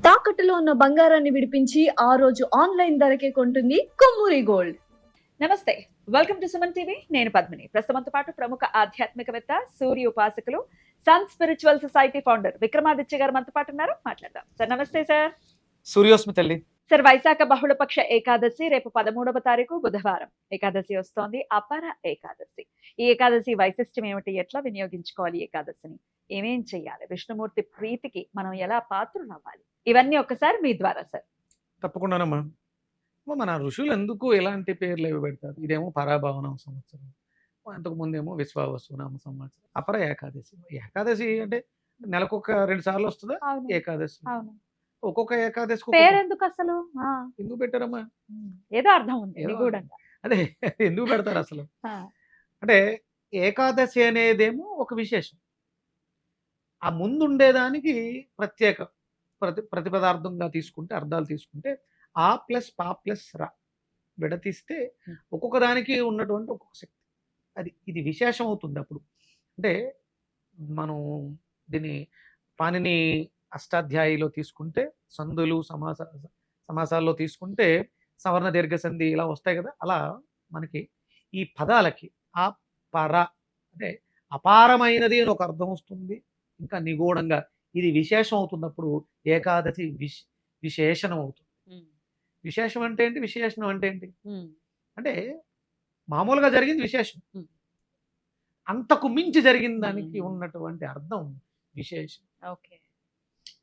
తాకట్టులో ఉన్న బంగారాన్ని విడిపించి ఆ రోజు ఆన్లైన్ ధరకే కొంటుంది కొమ్మూరి గోల్డ్. నమస్తే, వెల్కమ్ టు సుమన్ టీవీ. నేను పద్మిని. ప్రస్తుతంతో పాటు ప్రముఖ ఆధ్యాత్మికవేత్త, సూర్య ఉపాసకులు, sun spiritual society founder Vikramaditya గారు మనతో పాటు ఉన్నారు. మాట్లాడదాం సార్. నమస్తే సార్. సూర్యోస్మి తల్లి. సార్, వైశాఖ బహుళపక్ష ఏకాదశి రేపు 13వ తారీఖు బుధవారం ఏకాదశి వస్తోంది. అపర ఏకాదశి. ఈ ఏకాదశి వైశిష్ట్యం ఏమిటి? ఎట్లా వినియోగించుకోవాలి ఏకాదశిని? ఏమేం చెయ్యాలి? విష్ణుమూర్తి ప్రీతికి మనం ఎలా పాత్రలు అవ్వాలి? ఇవన్నీ ఒక్కసారి మీ ద్వారా సార్. తప్పకుండానమ్మా. మన ఋషులు ఎందుకు ఎలాంటి పేర్లు ఇవి పెడతారు? ఇదేమో పరాభావన సంవత్సరం, అంతకు ముందేమో విశ్వావసునామ సంవత్సరం, అపర ఏకాదశి. ఏకాదశి అంటే నెలకొక 2 సార్లు వస్తుందా అవును, ఏకాదశి? అవును. ఒక్కొక్క ఏకాదశి పేరు ఎందుకు అసలు? ఎందుకు పెట్టారమ్మా? ఏదో అర్థం ఉంది ఏదో నిగూఢంగా. అదే ఎందుకు పెడతారు అసలు? ఆ, అంటే ఏకాదశి అనేదేమో ఒక విశేషం. ఆ ముందుండేదానికి ప్రత్యేక ప్రతిపదార్థంగా తీసుకుంటే, అర్థాలు తీసుకుంటే ఆ ప్లస్ పా ప్లస్ రా విడతీస్తే ఒక్కొక్క దానికి ఉన్నటువంటి ఒక్కొక్క శక్తి. ఇది విశేషం అవుతుంది అప్పుడు. అంటే మనం దీన్ని పాణిని అష్టాధ్యాయిలో తీసుకుంటే, సందులు సమాసాల్లో తీసుకుంటే సవర్ణ దీర్ఘ సంధి ఇలా వస్తాయి కదా. అలా మనకి ఈ పదాలకి ఆ పర అంటే అపారమైనది అని ఒక అర్థం వస్తుంది. ఇంకా నిగూఢంగా ఇది విశేషం అవుతున్నప్పుడు ఏకాదశి విశేషణం అవుతుంది. విశేషం అంటే ఏంటి? విశేషణం అంటే ఏంటి? అంటే మామూలుగా జరిగింది విశేషం, అంతకు మించి జరిగిన దానికి ఉన్నటువంటి అర్థం విశేషం. ఓకే.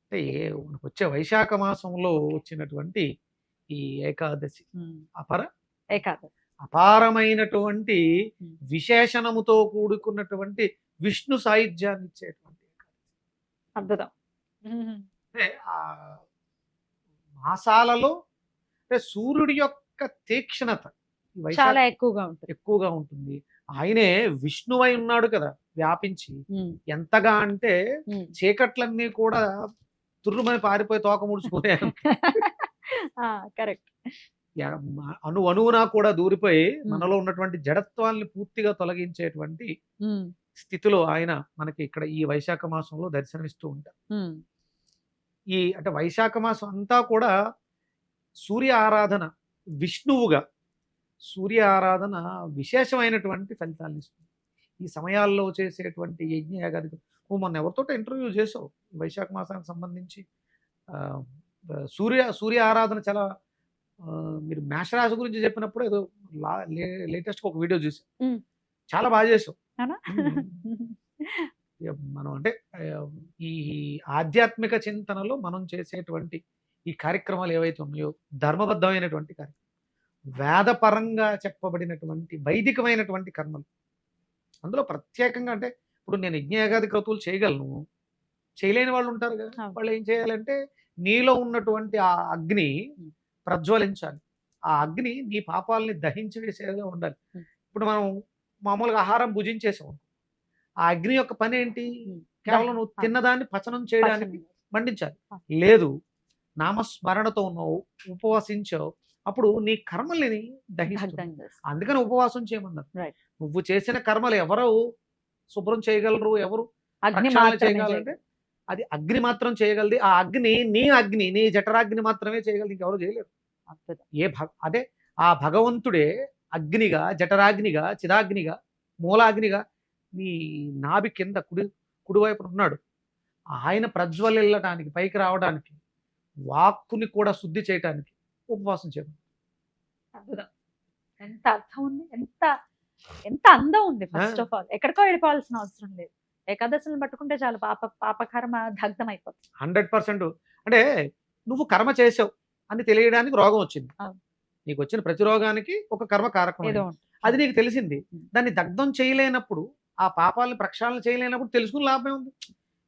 అంటే మనకు వచ్చే వైశాఖ మాసంలో వచ్చినటువంటి ఈ ఏకాదశి అపర ఏకాదశి అపారమైనటువంటి విశేషణముతో కూడుకున్నటువంటి విష్ణు సాయుధ్యాన్ని ఇచ్చేటువంటి అద్భుతం. అంటే ఆ మాసాలలో అంటే సూర్యుడి యొక్క తీక్షణత చాలా ఎక్కువగా ఉంటుంది. ఆయనే విష్ణువై ఉన్నాడు కదా వ్యాపించి. ఎంతగా అంటే చీకట్లన్నీ కూడా తుర్రుమని పారిపోయి తోక ముడుచుకునే కరెక్ట్. అణువునా కూడా దూరిపోయి మనలో ఉన్నటువంటి జడత్వాల్ని పూర్తిగా తొలగించేటువంటి స్థితిలో ఆయన మనకి ఇక్కడ ఈ వైశాఖ మాసంలో దర్శనమిస్తూ ఉంటారు. అంటే వైశాఖ మాసం అంతా కూడా సూర్య ఆరాధన, విష్ణువుగా సూర్య ఆరాధన విశేషమైనటువంటి ఫలితాలను ఇస్తుంది. ఈ సమయాల్లో చేసేటువంటి యజ్ఞ యాగాది. మొన్న ఎవరితో ఇంటర్వ్యూ చేసావు వైశాఖ మాసానికి సంబంధించి? సూర్య ఆరాధన చాలా మీరు మేషరాశి గురించి చెప్పినప్పుడు ఏదో లేటెస్ట్ ఒక వీడియో చూసాం, చాలా బాగా చేసావు. మనం అంటే ఈ ఆధ్యాత్మిక చింతనలో మనం చేసేటువంటి ఈ కార్యక్రమాలు ఏవైతే ఉన్నాయో ధర్మబద్ధమైనటువంటి కార్యక్రమం, వేదపరంగా చెప్పబడినటువంటి వైదికమైనటువంటి కర్మలు. అందులో ప్రత్యేకంగా అంటే ఇప్పుడు నేను యజ్ఞయాగాది క్రతువులు చేయగలను, చేయలేని వాళ్ళు ఉంటారు కదా. వాళ్ళు ఏం చేయాలంటే నీలో ఉన్నటువంటి ఆ అగ్ని ప్రజ్వలించాలి. ఆ అగ్ని నీ పాపాలని దహించి వేసేలా ఉండాలి. ఇప్పుడు మనం మామూలుగా ఆహారం భుజించేసాం, ఆ అగ్ని యొక్క పని ఏంటి? కేవలం నువ్వు తిన్నదాన్ని పచనం చేయడానికి మండించాలి. లేదు, నామస్మరణతో ఉన్నావు, ఉపవాసించావు, అప్పుడు నీ కర్మల్ని దహిస్తుంది. అందుకని ఉపవాసం చేయమన్నారు. నువ్వు చేసిన కర్మలు ఎవరు శుభ్రం చేయగలరు? ఎవరు చేయగలంటే అది అగ్ని మాత్రం చేయగలది. ఆ అగ్ని నీ జఠరాగ్ని మాత్రమే చేయగలదు, ఇంకెవరు చేయలేరు. అదే ఆ భగవంతుడే అగ్నిగా, జఠరాగ్నిగా, చిదాగ్నిగా, మూలాగ్నిగా నీ నాభి కింద కుడివైపున ఉన్నాడు. ఆయన ప్రజ్వలిల్లటానికి, పైకి రావడానికి, వాక్కుని కూడా శుద్ధి చేయటానికి ఉపవాసం చేయడం. ఎంత అర్థం ఉంది, ఎంత అందం ఉంది. ఫస్ట్ ఆఫ్ ఆల్ ఎక్కడికో వెళ్ళిపోవాల్సిన అవసరం లేదు. ఏకాదశిని పట్టుకుంటే చాలు, పాపకర్మ దగ్ధం అయిపోతుంది. 100%. అంటే నువ్వు కర్మ చేసావు అని తెలియడానికి రోగం వచ్చింది. నీకు వచ్చిన ప్రతి రోగానికి ఒక కర్మ కారకం, అది నీకు తెలిసింది. దాన్ని దగ్ధం చేయలేనప్పుడు, ఆ పాపాలని ప్రక్షాళన చేయలేనప్పుడు తెలుసుకుని లాభమే ఉంది.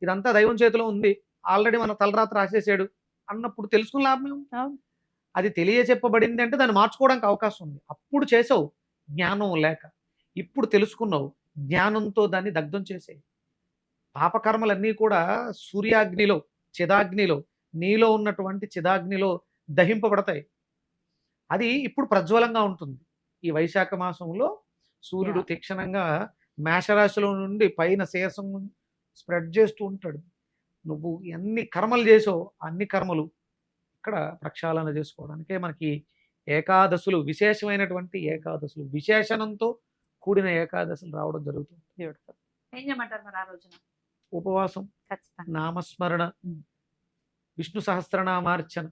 ఇదంతా దైవం చేతిలో ఉంది, ఆల్రెడీ మన తలరాత్రి రాసేసాడు అన్నప్పుడు తెలుసుకుని లాభమే ఉంది. అది తెలియచెప్పబడింది అంటే దాన్ని మార్చుకోవడానికి అవకాశం ఉంది. అప్పుడు చేసావు జ్ఞానం లేక, ఇప్పుడు తెలుసుకున్నావు జ్ఞానంతో దాన్ని దగ్ధం చేసే. పాపకర్మలన్నీ కూడా సూర్యాగ్నిలో, చిదాగ్నిలో, నీలో ఉన్నటువంటి చిదాగ్నిలో దహింపబడతాయి. అది ఇప్పుడు ప్రజ్వలంగా ఉంటుంది. ఈ వైశాఖ మాసంలో సూర్యుడు తీక్షణంగా మేషరాశిలో నుండి పైన శేషం స్ప్రెడ్ చేస్తూ ఉంటాడు. నువ్వు ఎన్ని కర్మలు చేసావు అన్ని కర్మలు ఇక్కడ ప్రక్షాళన చేసుకోవడానికే మనకి ఏకాదశులు, విశేషమైనటువంటి ఏకాదశులు, విశేషణంతో కూడిన ఏకాదశులు రావడం జరుగుతుంది. బ్యూటిఫుల్. ఏం చేయమంటారు మరి ఆ రోజున? ఉపవాసం, ఖచ్చితంగా. నామస్మరణ, ఉమ్. విష్ణు సహస్రనామార్చన.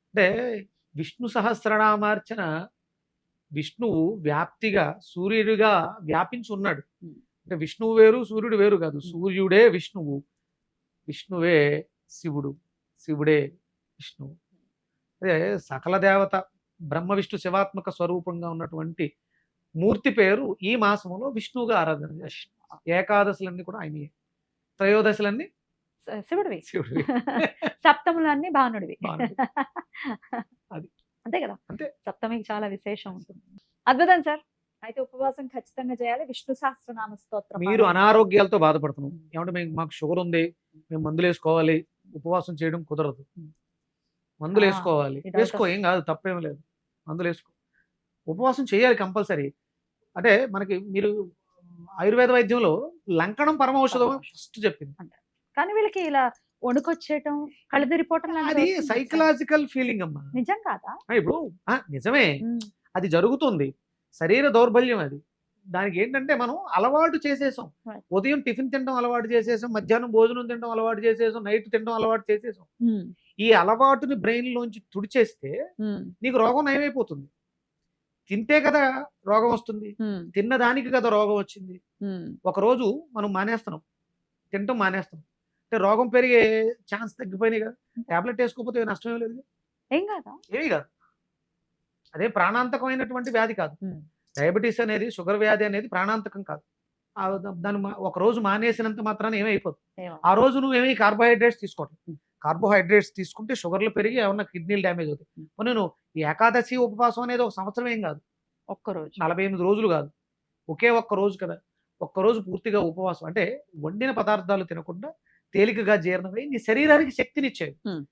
అంటే విష్ణు సహస్రనామార్చన, విష్ణువు వ్యాప్తిగా సూర్యుడిగా వ్యాపించి ఉన్నాడు. ఉమ్. అంటే విష్ణువు వేరు, సూర్యుడు వేరు కాదు. సూర్యుడే విష్ణువు, విష్ణువే శివుడు, శివుడే విష్ణువు. అదే సకల దేవత బ్రహ్మ విష్ణు శివాత్మక స్వరూపంగా ఉన్నటువంటి మూర్తి పేరు ఈ మాసంలో విష్ణువుగా ఆరాధన చేస్తాం. ఏకాదశులన్నీ కూడా ఆయనే, త్రయోదశులన్నీ శివుడివి, శివుడివి. సప్తములన్నీ భానుడివి. భానుడు. అది. అంతే కదా, అంతే. సప్తమికి చాలా విశేషం ఉంటుంది. అద్భుతం సార్. అయితే ఉపవాసం ఖచ్చితంగా చేయాలి. విష్ణు సహస్రనామ స్తోత్రం మీరు అనారోగ్యాలతో బాధపడుతున్నాం ఏమంటే మాకు షుగర్ ఉంది, మేము మందులు వేసుకోవాలి, ఉపవాసం చేయడం కుదరదు. మందులు వేసుకోవాలి, ఇది వేసుకో, ఏం కాదు, తప్పేం లేదు, మందులు వేసుకో. ఉపవాసం చేయాలి కంపల్సరీ. అంటే మనకి మీరు ఆయుర్వేద వైద్యంలో లంకణం పరమౌషధం ఫస్ట్ చెప్పింది. కానీ వీళ్ళకి ఇలా వణుకొచ్చేయటం, కళ్ళు తిరిగిపోవటం లాంటివి అది వస్తుంది సార్. సైకలాజికల్ ఫీలింగ్ అమ్మా. నిజం కాదా? ఇప్పుడు నిజమే, ఉమ్. అది జరుగుతుంది, శరీర దౌర్బల్యం అది. దానికి ఏంటంటే మనం అలవాటు చేసేసాం. Right. ఉదయం టిఫిన్ తినడం అలవాటు చేసేసాం, మధ్యాహ్నం భోజనం తినడం అలవాటు చేసేసాం, నైట్ తినడం అలవాటు చేసేసాం. ఉమ్. ఈ అలవాటుని బ్రెయిన్ లోంచి తుడిచేస్తే ఉమ్. నీకు రోగం నయమైపోతుంది. తింటే కదా రోగం వస్తుంది, ఉమ్. తిన్నదానికి కదా రోగం వచ్చింది. ఉమ్. ఒకరోజు మనం మానేస్తున్నాం, తినటం మానేస్తున్నాం, అంటే రోగం పెరిగే ఛాన్స్ తగ్గిపోయినాయి కదా. టాబ్లెట్ వేసుకోకపోతే నష్టం ఏం లేదు, ఏం కాదా? ఏమీ కాదు. అదే ప్రాణాంతకమైనటువంటి వ్యాధి కాదు. ఉమ్. డయాబెటీస్ అనేది, షుగర్ వ్యాధి అనేది ప్రాణాంతకం కాదు. దాన్ని ఒక రోజు మానేసినంత మాత్రాన ఏమైపోతుంది. ఏమో. ఆ రోజు నువ్వేమీ కార్బోహైడ్రేట్స్ తీసుకోవట్లేదు. ఉమ్. కార్బోహైడ్రేట్స్ తీసుకుంటే షుగర్లు పెరిగి ఏమన్నా కిడ్నీలు డ్యామేజ్ అవుతాయి. పోనీ నువ్వు ఈ ఏకాదశి ఉపవాసం అనేది ఒక సంవత్సరం ఏం కాదు, ఒక్కరోజు 48 రోజులు కాదు, ఒకే ఒక్క రోజు కదా. ఒక్కరోజు పూర్తిగా ఉపవాసం అంటే వండిన పదార్థాలు తినకుండా తేలికగా జీర్ణమై నీ శరీరానికి శక్తినిచ్చేవి. ఉమ్.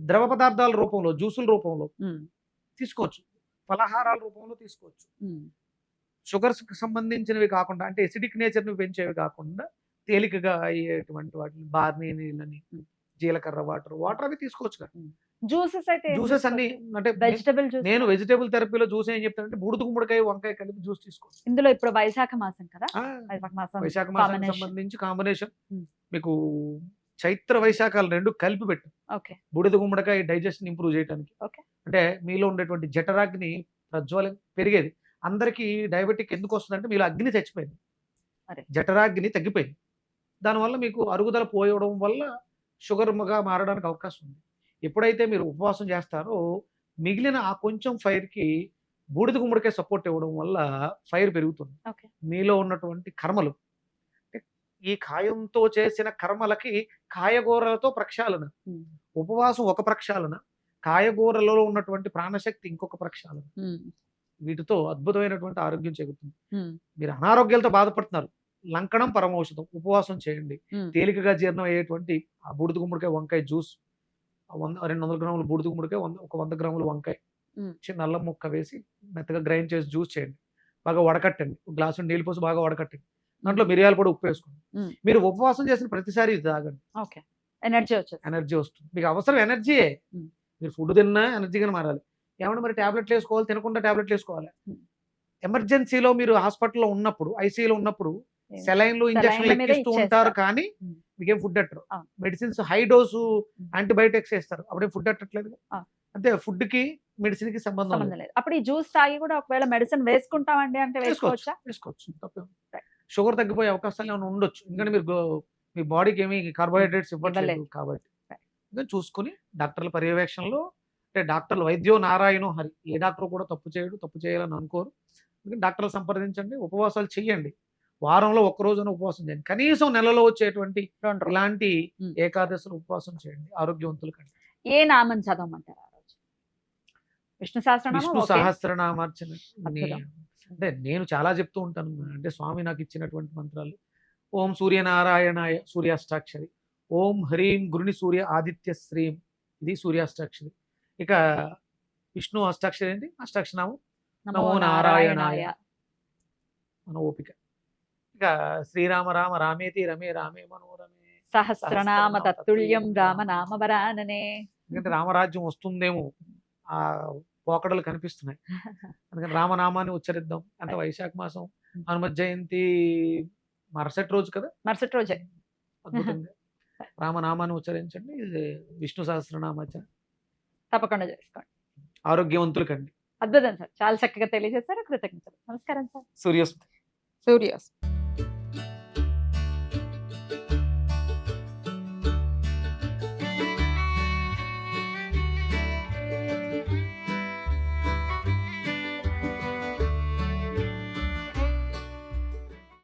ద్రవ పదార్థాల రూపంలో, జ్యూసుల రూపంలో ఉమ్. తీసుకోవచ్చు, పలహారాల రూపంలో తీసుకోవచ్చు. ఉమ్. షుగర్స్ కి సంబంధించినవి కాకుండా, అంటే ఎసిడిక్ నేచర్ ని పెంచేవి కాకుండా తేలికగా అయ్యేటువంటి వాటిని, బార్నీ నీళ్ళని, జీలకర్ర వాటర్ అవి తీసుకోవచ్చు కదా. జ్యూసెస్ అయితే జ్యూసెస్ అన్ని అంటే వెజిటబుల్ జ్యూస్. నేను వెజిటేబుల్ థెరపీలో జ్యూస్ ఏం చెప్తానంటే బూడిద గుమ్మడికాయ, వంకాయ కలిపి జ్యూస్ తీసుకోవచ్చు. ఇందులో ఇప్పుడు వైశాఖ మాసం కదా, ఆ, వైశాఖ మాసం వైశాఖ మాసానికి combination. సంబంధించి కాంబినేషన్ ఉమ్. మీకు చైత్ర వైశాఖాలు రెండు కలిపి పెట్టు. ఓకే. బూడిద గుమ్మడికాయ డైజెషన్ ఇంప్రూవ్ చేయడానికి, ఓకే. అంటే మీలో ఉండేటువంటి జఠరాగ్ని ప్రజ్వలం పెరిగేది. అందరికీ డయాబెటిక్ ఎందుకు వస్తుందంటే మీలో అగ్ని చచ్చిపోయింది, అరే. జఠరాగ్ని తగ్గిపోయింది. దానివల్ల మీకు అరుగుదల పోయడం వల్ల షుగర్గా మారడానికి అవకాశం ఉంది. ఎప్పుడైతే మీరు ఉపవాసం చేస్తారో మిగిలిన ఆ కొంచెం ఫైర్కి బూడిద గుమ్మడికాయ సపోర్ట్ ఇవ్వడం వల్ల ఫైర్ పెరుగుతుంది. ఓకే. మీలో ఉన్నటువంటి కర్మలు, అంటే ఈ కాయంతో చేసిన కర్మలకి కాయగూరలతో ప్రక్షాళన. ఉమ్. ఉపవాసం ఒక ప్రక్షాళన, కాయగూరలలో ఉన్నటువంటి ప్రాణశక్తి ఇంకొక ప్రక్షాళన. ఉమ్. వీటితో అద్భుతమైనటువంటి ఆరోగ్యం చేకూరుతుంది. ఉమ్. మీరు అనారోగ్యాలతో బాధపడుతున్నారు, లంకణం పరమౌషధం, ఉపవాసం చేయండి. ఉమ్. తేలికగా జీర్ణం అయ్యేటువంటి ఆ బూడిద గుమ్మడికాయ, వంకాయ జ్యూస్, 200 గ్రాముల బూడిద గుమ్మడికాయ, ఒక 100 గ్రాముల వంకాయ, ఉమ్. చిన్న అల్లం ముక్క వేసి మెత్తగా గ్రైండ్ చేసి జ్యూస్ చేయండి. బాగా వడకట్టండి, ఒక గ్లాసు నీళ్ళు పోసి బాగా వడకట్టండి. దాంట్లో మిరియాలు కూడా ఉప్పు వేసుకోండి. ఉమ్. మీరు ఉపవాసం చేసిన ప్రతిసారి ఇది తాగండి, ఓకే. ఎనర్జీ వచ్చేది. ఎనర్జీ వస్తుంది. మీకు అవసరం ఎనర్జీయే. ఉమ్. మీరు ఫుడ్ తిన్నా ఎనర్జీగా మారాలి. ఏమన్నా మరి టాబ్లెట్లు వేసుకోవాలి, తినకుండా టాబ్లెట్లు వేసుకోవాలి. ఉమ్. ఎమర్జెన్సీలో మీరు హాస్పిటల్లో ఉన్నప్పుడు, ఐసీయూలో ఉన్నప్పుడు ఏం? సెలైన్లు, ఇంజక్షన్లు సెలైన్ల మీద ఎక్కిస్తూ ఇచ్చేస్తారు. ఉంటారు, కానీ ఉమ్. మీకేం ఫుడ్ అట్టరు. ఆ. మెడిసిన్స్ హై డోసు యాంటీబయాటిక్స్ వేస్తారు, అప్పుడే ఫుడ్ అట్టట్లేదు. ఆ. అంతే, ఫుడ్ కి మెడిసిన్ కి సంబంధం సంబంధం లేదు. లేదు. అప్పుడు ఈ జ్యూస్ తాగి కూడా ఒకవేళ మెడిసిన్ వేసుకుంటామండి అంటే వేసుకోవచ్చు, వేసుకోవచ్చా? వేసుకోవచ్చు, తప్పేం. Right. షుగర్ తగ్గిపోయే అవకాశాలు ఏమైనా ఉండొచ్చు, ఎందుకంటే మీరు మీ బాడీకి ఏమి కార్బోహైడ్రేట్స్ ఇవ్వట్లేదు ఇవ్వలేదు. కాబట్టి. Right. ఇంకా చూసుకుని డాక్టర్ల పర్యవేక్షణలో, అంటే డాక్టర్లు వైద్యో నారాయణో హరి, ఏ డాక్టర్ కూడా తప్పు చేయడు, తప్పు చేయాలని అనుకోరు. ఎందుకంటే డాక్టర్లు సంప్రదించండి, ఉపవాసాలు చెయ్యండి. వారంలో ఒక్క రోజున ఉపవాసం చేయండి, కనీసం నెలలో వచ్చేటువంటి 2 రోజులు. ఇలాంటి ఉమ్. ఏకాదశులు ఉపవాసం చేయండి, ఆరోగ్యవంతుల కంటే. ఏ నామం చదవమంటారు ఆ రోజు? విష్ణు సహస్రనామం. విష్ణు ఓకే. సహస్రనామార్చన అద్భుతం. అంటే నేను చాలా చెప్తూ ఉంటాను, అంటే స్వామి నాకు ఇచ్చినటువంటి మంత్రాలు. ఓం సూర్యనారాయణాయ సూర్యాష్టాక్షరి, ఓం హ్రీం గురుని సూర్య ఆదిత్య శ్రీం, ఇది సూర్యాష్టాక్షరి. ఇక విష్ణు అష్టాక్షరి ఏంటి, అష్టాక్షనామం నమో నారాయణాయ. మన ఓపిక. ఇక శ్రీరామ రామ రామేతి రమే రామే మనోరమే సహస్రనామ తత్తుల్యం రామ నామ వరాననే. ఎందుకంటే రామరాజ్యం వస్తుందేమో ఆ పోకడలు కనిపిస్తున్నాయి. అందుకని రామనామాన్ని ఉచ్చరిద్దాం. అంటే వైశాఖ మాసం హనుమ జయంతి మరుసటి రోజు కదా, మరుసటి రోజే అద్భుతంగా రామనామాన్ని ఉచ్చరించండి. ఇది విష్ణు సహస్రనామాచ తప్పకుండా చేసుకోండి. ఆరోగ్యవంతులు కండి. అద్భుతం సార్, చాలా చక్కగా తెలియజేశారు. కృతజ్ఞతలు. నమస్కారం సార్. సూర్యోస్తు. సూర్యోస్